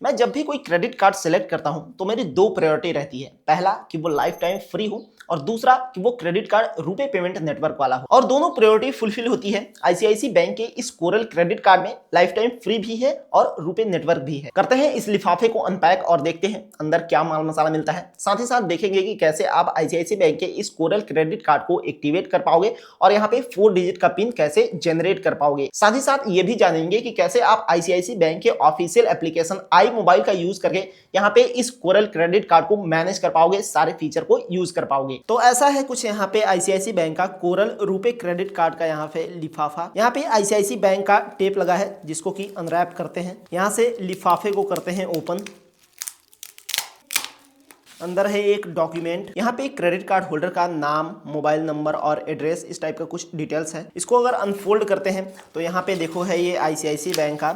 मैं जब भी कोई क्रेडिट कार्ड सेलेक्ट करता हूं तो मेरी दो प्रायोरिटी रहती है। पहला कि वो लाइफ टाइम फ्री हो और दूसरा कि वो credit card RuPay payment network वाला हो, और दोनों प्रायोरिटी फुलफिल होती है आईसीआईसी बैंक के इस कोरल क्रेडिट कार्ड में। लाइफ टाइम फ्री भी है और रुपे नेटवर्क भी है। करते हैं इस लिफाफे को अनपैक और देखते हैं अंदर क्या माल मसाला मिलता है। साथ ही साथ देखेंगे कि कैसे आप आईसीआईसी बैंक के इस कोरल क्रेडिट कार्ड को एक्टिवेट कर पाओगे और यहाँ पे 4 डिजिट का पिन कैसे जनरेट कर पाओगे। साथ ही साथ ये भी जानेंगे कि कैसे आप आईसीआईसी बैंक के ऑफिशियल एप्लीकेशन आई मोबाइल का यूज करके यहाँ पे इस कोरल क्रेडिट कार्ड को मैनेज कर पाओगे, सारे फीचर को यूज कर पाओगे। तो ऐसा है कुछ यहाँ पे आईसीआईसी बैंक का कोरल रुपे क्रेडिट कार्ड का यहाँ पे लिफाफा। यहाँ पे आईसीआईसी बैंक का टेप लगा है जिसको कि अनरैप करते हैं। यहाँ से लिफाफे को करते हैं ओपन। अंदर है एक डॉक्यूमेंट। यहाँ पे क्रेडिट कार्ड होल्डर का नाम, मोबाइल नंबर और एड्रेस, इस टाइप का कुछ डिटेल्स है। इसको अगर अनफोल्ड करते हैं तो यहाँ पे देखो है ये आईसीआईसी बैंक का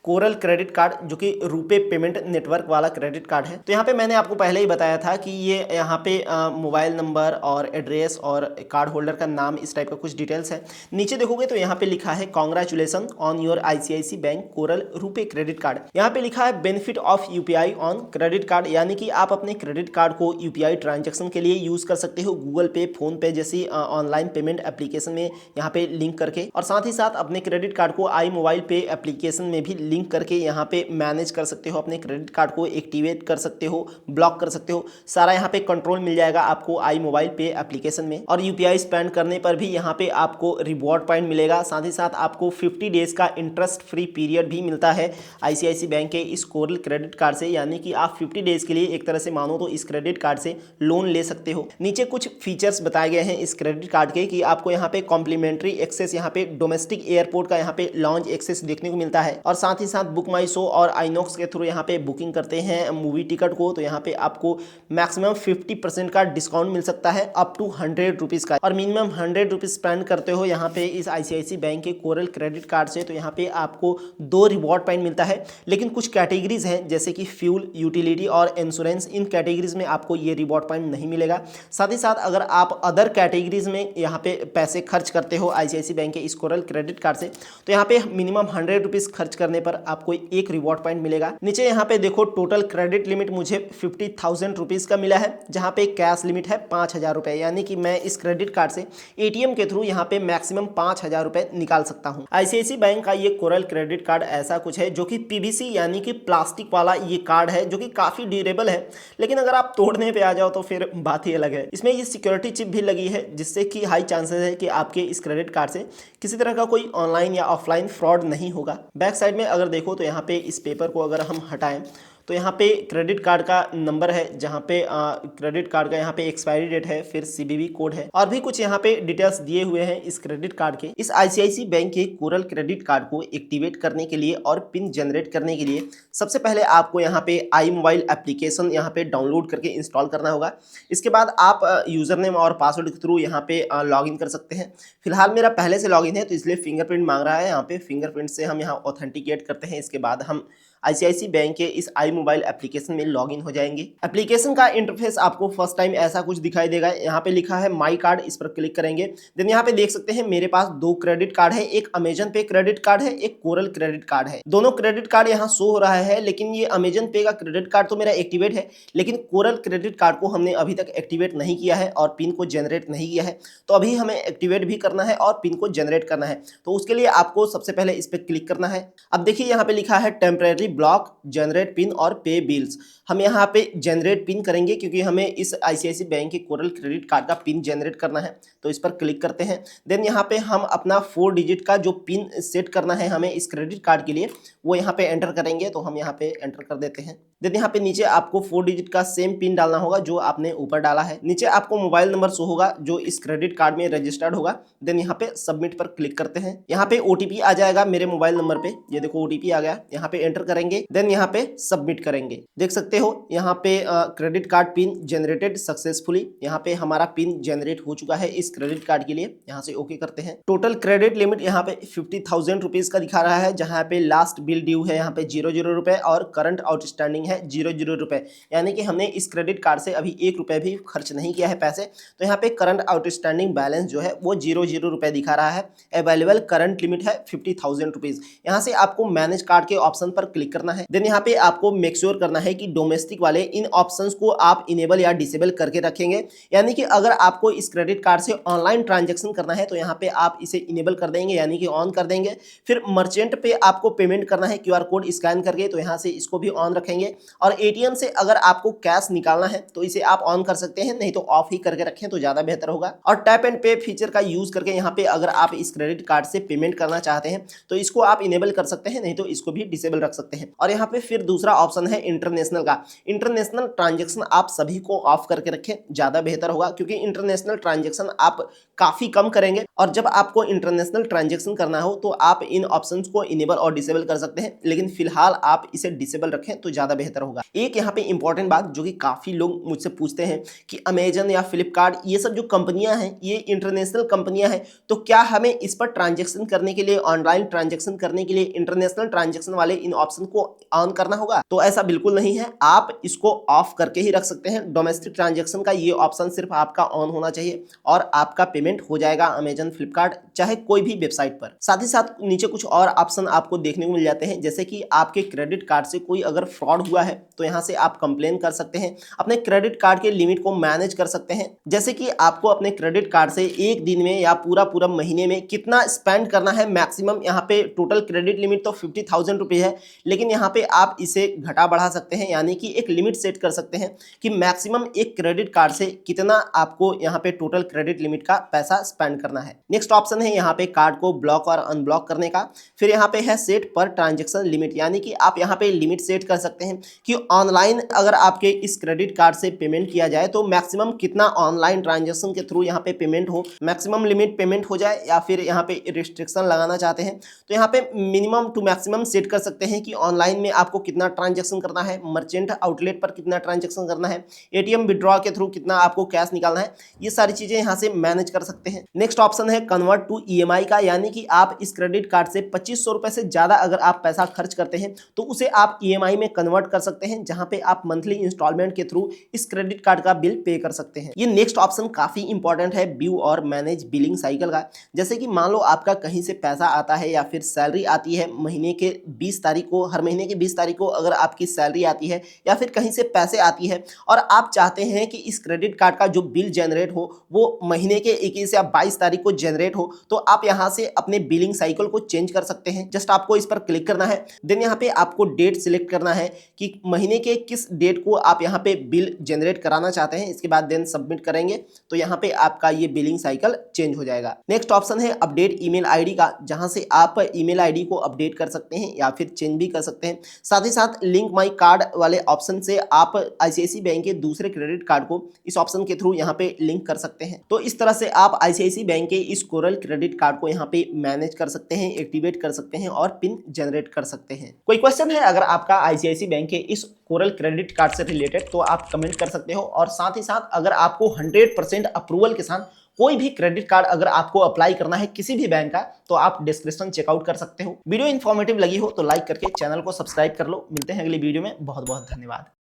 कोरल क्रेडिट कार्ड जो कि रुपे पेमेंट नेटवर्क वाला क्रेडिट कार्ड है। तो यहाँ पे मैंने आपको पहले ही बताया था कि ये यहाँ पे मोबाइल नंबर और एड्रेस और कार्ड होल्डर का नाम, इस टाइप का कुछ डिटेल्स है। नीचे देखोगे तो यहाँ पे लिखा है congratulation on your ICIC bank coral RuPay credit card. यहाँ पे लिखा है benefit of UPI on credit card, यानी कि आप अपने क्रेडिट कार्ड को यूपीआई ट्रांजेक्शन के लिए यूज कर सकते हो, गूगल पे, फोन पे जैसी ऑनलाइन पेमेंट एप्लीकेशन में यहाँ पे लिंक करके, और साथ ही साथ अपने क्रेडिट कार्ड को आई मोबाइल पे एप्लीकेशन में भी लिंक करके यहाँ पे मैनेज कर सकते हो। अपने क्रेडिट कार्ड को एक्टिवेट कर सकते हो, ब्लॉक कर सकते हो, सारा यहाँ पे कंट्रोल मिल जाएगा आपको आई मोबाइल पे एप्लीकेशन में। और यूपीआई स्पेंड करने पर भी यहाँ पे आपको रिवॉर्ड पॉइंट मिलेगा। साथ ही साथ आपको 50 डेज का इंटरेस्ट फ्री पीरियड भी मिलता है आईसीआईसी बैंक के इस कोरल क्रेडिट कार्ड से, यानी कि आप 50 डेज के लिए एक तरह से मानो तो इस क्रेडिट कार्ड से लोन ले सकते हो। नीचे कुछ फीचर्स बताए गए हैं इस क्रेडिट कार्ड के कि आपको यहाँ पे कॉम्प्लीमेंट्री एक्सेस, यहाँ पे डोमेस्टिक एयरपोर्ट का यहाँ पे लॉन्च एक्सेस देखने को मिलता है, और साथ ही साथ बुक माई शो और आईनॉक्स के थ्रू यहाँ पे बुकिंग करते हैं मूवी टिकट को तो यहाँ पे आपको मैक्सिमम 50% का डिस्काउंट मिल सकता है अप टू 100 रुपीज़ का, और मिनिमम 100 रुपीज़ स्पेंड करते हो यहाँ पे इस आईसीआईसी बैंक के कोरल क्रेडिट कार्ड से तो यहाँ पे आपको 2 रिवॉर्ड पॉइंट मिलता है। लेकिन कुछ कैटेगरीज हैं जैसे कि फ्यूल, यूटिलिटी और इंश्योरेंस, इन कैटेगरीज में आपको ये रिवॉर्ड पॉइंट नहीं मिलेगा। साथ ही साथ अगर आप अदर कैटेगरीज में यहाँ पे पैसे खर्च करते हो आईसीआईसी बैंक के इस कोरल क्रेडिट कार्ड से तो यहाँ पे मिनिमम 100 रुपीज़ खर्च करने पर आपको एक रिवॉर्ड पॉइंट मिलेगा। नीचे यहाँ पे देखो टोटल क्रेडिट लिमिट मुझे 50,000 रुपीज़ का मिला है, जहाँ पे कैश लिमिट है 5,000 रुपये, यानी कि मैं इस क्रेडिट कार्ड से एटीएम के थ्रू यहाँ पे मैक्सिमम 5,000 रुपये निकाल सकता हूँ। आईसीआईसी बैंक का ये कोरल क्रेडिट कार्ड ऐसा कुछ है जो कि पीवीसी यानी कि प्लास्टिक वाला ये कार्ड है जो कि काफ़ी ड्यूरेबल है, लेकिन अगर आप तोड़ने पे आ जाओ तो फिर बात ही अलग है। इसमें ये सिक्योरिटी चिप भी लगी है जिससे कि हाई चांसेस है कि आपके इस क्रेडिट कार्ड से किसी तरह का कोई ऑनलाइन या ऑफलाइन फ्रॉड नहीं होगा। बैक साइड में अगर देखो तो यहाँ पे इस पेपर को अगर हम हटाएं तो यहाँ पे क्रेडिट कार्ड का नंबर है, जहाँ पे क्रेडिट कार्ड का यहाँ पे एक्सपायरी डेट है, फिर सीवीवी कोड है और भी कुछ यहाँ पे डिटेल्स दिए हुए हैं इस क्रेडिट कार्ड के। इस आईसीआईसी बैंक के कोरल क्रेडिट कार्ड को एक्टिवेट करने के लिए और पिन जनरेट करने के लिए सबसे पहले आपको यहाँ पे आई मोबाइल एप्लीकेशन यहाँ पे डाउनलोड करके इंस्टॉल करना होगा। इसके बाद आप यूजर नेम और पासवर्ड के थ्रू यहाँ पे लॉग इन कर सकते हैं। फिलहाल मेरा पहले से लॉग इन है तो इसलिए फिंगरप्रिंट मांग रहा है। यहाँ पे फिंगरप्रिंट से हम यहाँ ऑथेंटिकेट करते हैं। इसके बाद हम आईसीआईसी बैंक के इस आई मोबाइल एप्लीकेशन में लॉगिन हो जाएंगे। एप्लीकेशन का इंटरफेस आपको फर्स्ट टाइम ऐसा कुछ दिखाई देगा। यहाँ पे लिखा है माई कार्ड, इस पर क्लिक करेंगे। देन यहाँ पे देख सकते हैं मेरे पास 2 क्रेडिट कार्ड है, एक अमेजन पे क्रेडिट कार्ड है, एक कोरल क्रेडिट कार्ड है। दोनों क्रेडिट कार्ड यहाँ शो हो रहा है, लेकिन ये अमेजन पे का क्रेडिट कार्ड तो मेरा एक्टिवेट है, लेकिन कोरल क्रेडिट कार्ड को हमने अभी तक एक्टिवेट नहीं किया है और पिन को जनरेट नहीं किया है। तो अभी हमें एक्टिवेट भी करना है और पिन को जनरेट करना है, तो उसके लिए आपको सबसे पहले इस पर क्लिक करना है। अब देखिए यहाँ पे लिखा है टेम्परेरी ब्लॉक, जनरेट पिन और पे बिल्स। हम यहाँ पे जनरेट पिन करेंगे क्योंकि हमें इस आईसीआईसी बैंक के कोरल क्रेडिट कार्ड का पिन जनरेट करना है, तो इस पर क्लिक करते हैं। देन यहाँ पे हम अपना 4 डिजिट का जो पिन सेट करना है हमें इस क्रेडिट कार्ड के लिए वो यहाँ पे एंटर करेंगे, तो हम यहाँ पे एंटर कर देते हैं। देन यहाँ पे नीचे आपको 4 डिजिट का सेम पिन डालना होगा जो आपने ऊपर डाला है। नीचे आपको मोबाइल नंबर शो होगा जो इस क्रेडिट कार्ड में रजिस्टर्ड होगा। देन यहाँ पे सबमिट पर क्लिक करते हैं। यहाँ पे ओटीपी आ जाएगा मेरे मोबाइल नंबर पे, ये देखो ओटीपी आ गया। यहाँ पे एंटर करेंगे, देन यहाँ पे सबमिट करेंगे। देख सकते हो यहाँ पे credit card pin generated successfully. यहाँ पे हमारा पिन जनरेट हो चुका है इस क्रेडिट कार्ड के लिए। यहाँ से ओके करते हैं। टोटल क्रेडिट लिमिट यहाँ पे 50,000 रुपीज का दिखा रहा है, जहाँ पे लास्ट बिल ड्यू है यहाँ पे 00 रुपए और करंट आउटस्टैंडिंग है 00 रुपए, यानी कि हमने इस क्रेडिट कार्ड से अभी 1 रुपए भी खर्च नहीं किया है पैसे। तो यहाँ पे करंट आउटस्टैंडिंग बैलेंस जो है वो 00 रुपए दिखा रहा है। अवेलेबल करंट लिमिट है 50,000 रुपीज। यहाँ से आपको मैनेज कार्ड के ऑप्शन पर क्लिक क्लिक करना है। देन यहाँ पे आपको मेक श्योर करना है कि डोमेस्टिक वाले इन ऑप्शंस को आप इनेबल या डिसेबल करके रखेंगे, यानी कि अगर आपको इस क्रेडिट कार्ड से ऑनलाइन ट्रांजैक्शन करना है तो यहाँ पे आप इसे इनेबल कर देंगे, यानी कि ऑन कर देंगे। फिर मर्चेंट पे आपको पेमेंट करना है QR कोड स्कैन करके, तो यहाँ से इसको भी ऑन रखेंगे। और ATM से अगर आपको कैश निकालना है तो इसे आप ऑन कर सकते हैं, नहीं तो ऑफ ही करके रखें तो ज्यादा बेहतर होगा। और टैप एंड पे फीचर का यूज करके यहाँ पे अगर आप इस क्रेडिट कार्ड से पेमेंट करना चाहते हैं तो इसको आप इनेबल कर सकते हैं, नहीं तो इसको भी डिसेबल रख सकते हैं। और यहाँ पे फिर दूसरा ऑप्शन है इंटरनेशनल का। इंटरनेशनल ट्रांजैक्शन आप सभी को ऑफ करके रखें, ज्यादा बेहतर होगा, क्योंकि इंटरनेशनल ट्रांजैक्शन आप काफी कम करेंगे। और जब आपको इंटरनेशनल ट्रांजैक्शन करना हो तो आप इन ऑप्शंस को इनेबल और डिसेबल कर सकते हैं, लेकिन फिलहाल आप इसे डिसेबल रखें तो ज्यादा बेहतर होगा। एक यहाँ पे इंपॉर्टेंट बात जो कि काफी लोग मुझसे पूछते हैं कि अमेजन या फ्लिपकार्ट ये सब जो कंपनियां हैं ये इंटरनेशनल कंपनियां हैं, तो क्या हमें इस पर ट्रांजैक्शन करने के लिए, ऑनलाइन ट्रांजैक्शन करने के लिए इंटरनेशनल ट्रांजैक्शन वाले इन ऑप्शन को ऑन करना होगा? तो ऐसा बिल्कुल नहीं है, आप इसको ऑफ करके ही रख सकते हैं। डोमेस्टिक ट्रांजैक्शन का ये ऑप्शन सिर्फ आपका ऑन होना चाहिए और आपका पेमेंट हो जाएगा अमेजन, फ्लिपकार्ट, चाहे कोई भी वेबसाइट पर। साथ ही साथ नीचे कुछ और ऑप्शन आपको देखने को मिल जाते हैं, जैसे कि आपके क्रेडिट कार्ड से कोई अगर फ्रॉड हुआ है तो यहाँ से आप कंप्लेन कर सकते हैं, अपने क्रेडिट कार्ड के लिमिट को मैनेज कर सकते हैं, जैसे कि आपको अपने क्रेडिट कार्ड से एक दिन में या पूरा महीने में कितना स्पेंड करना है मैक्सिमम। यहाँ पे टोटल क्रेडिट लिमिट तो 50,000 रुपये है, लेकिन यहाँ पे आप इसे घटा बढ़ा सकते हैं, यानी कि एक लिमिट सेट कर सकते हैं कि मैक्सिमम एक क्रेडिट कार्ड से कितना आपको यहाँ पे टोटल क्रेडिट लिमिट का पैसा स्पेंड करना है। नेक्स्ट ऑप्शन है यहाँ पे कार्ड को ब्लॉक और अनब्लॉक करने का। फिर यहाँ पे है सेट पर ट्रांजेक्शन लिमिट, यानी कि आप यहाँ पे लिमिट सेट कर सकते हैं कि ऑनलाइन अगर आपके इस क्रेडिट कार्ड से पेमेंट किया जाए तो मैक्सिमम कितना ऑनलाइन ट्रांजेक्शन के थ्रू यहाँ पे पेमेंट हो, मैक्सिमम लिमिट पेमेंट हो जाए, या फिर यहाँ पे रिस्ट्रिक्शन लगाना चाहते हैं तो यहाँ पे मिनिमम टू मैक्सिमम सेट कर सकते हैं कि ऑनलाइन में आपको कितना ट्रांजेक्शन करना है, मर्चेंट आउटलेट पर कितना ट्रांजेक्शन करना है, ATM विड्रॉ के थ्रू कितना आपको कैश निकालना है, ये सारी चीजें यहाँ से मैनेज कर सकते हैं। नेक्स्ट ऑप्शन है कन्वर्ट टू EMI का, यानी कि आप इस क्रेडिट कार्ड से 2500 रुपए से ज्यादा अगर आप पैसा खर्च करते हैं तो उसे आप EMI में कन्वर्ट कर सकते हैं, जहां पे आप मंथली इंस्टॉलमेंट के थ्रू इस क्रेडिट कार्ड का बिल पे कर सकते हैं। ये नेक्स्ट ऑप्शन काफी इंपॉर्टेंट है, व्यू और मैनेज बिलिंग साइकिल का। जैसे कि मान लो आपका कहीं से पैसा आता है या फिर सैलरी आती है महीने के 20 तारीख को, हर महीने की 20 तारीख को अगर आपकी सैलरी आती है या फिर कहीं से पैसे आती है और आप चाहते हैं कि इस क्रेडिट कार्ड का जो बिल जनरेट हो वो महीने के 21 या 22 तारीख को जनरेट हो, तो आप यहाँ से अपने बिलिंग साइकिल को चेंज कर सकते हैं। जस्ट आपको इस पर क्लिक करना है, देन यहाँ पे आपको डेट सिलेक्ट करना है कि महीने के किस डेट को आप यहाँ पे बिल जनरेट कराना चाहते हैं। इसके बाद देन सबमिट करेंगे तो यहाँ पे आपका ये बिलिंग साइकिल चेंज हो जाएगा। नेक्स्ट ऑप्शन है अपडेट ईमेल आईडी का, जहां से आप ईमेल आईडी को अपडेट कर सकते हैं या फिर चेंज भी कर सकते हैं। साथ ही साथ लिंक माई कार्ड वाले ऑप्शन से आप ICICI बैंक के दूसरे क्रेडिट कार्ड को इस ऑप्शन के थ्रू यहाँ पे लिंक कर सकते हैं। तो इस तरह से आप ICICI बैंक के इस कोरल क्रेडिट कार्ड को यहाँ पे मैनेज कर सकते हैं, एक्टिवेट कर सकते हैं और पिन जनरेट कर सकते हैं। कोई क्वेश्चन है अगर आपका ICICI बैंक के इस कोरल क्रेडिट कार्ड से रिलेटेड तो आप कमेंट कर सकते हो। और साथ ही साथ अगर आपको 100% अप्रूवल के साथ कोई भी क्रेडिट कार्ड अगर आपको अप्लाई करना है किसी भी बैंक का तो आप डिस्क्रिप्शन चेकआउट कर सकते हो। वीडियो इन्फॉर्मेटिव लगी हो तो लाइक करके चैनल को सब्सक्राइब कर लो। मिलते हैं अगली वीडियो में, बहुत बहुत धन्यवाद।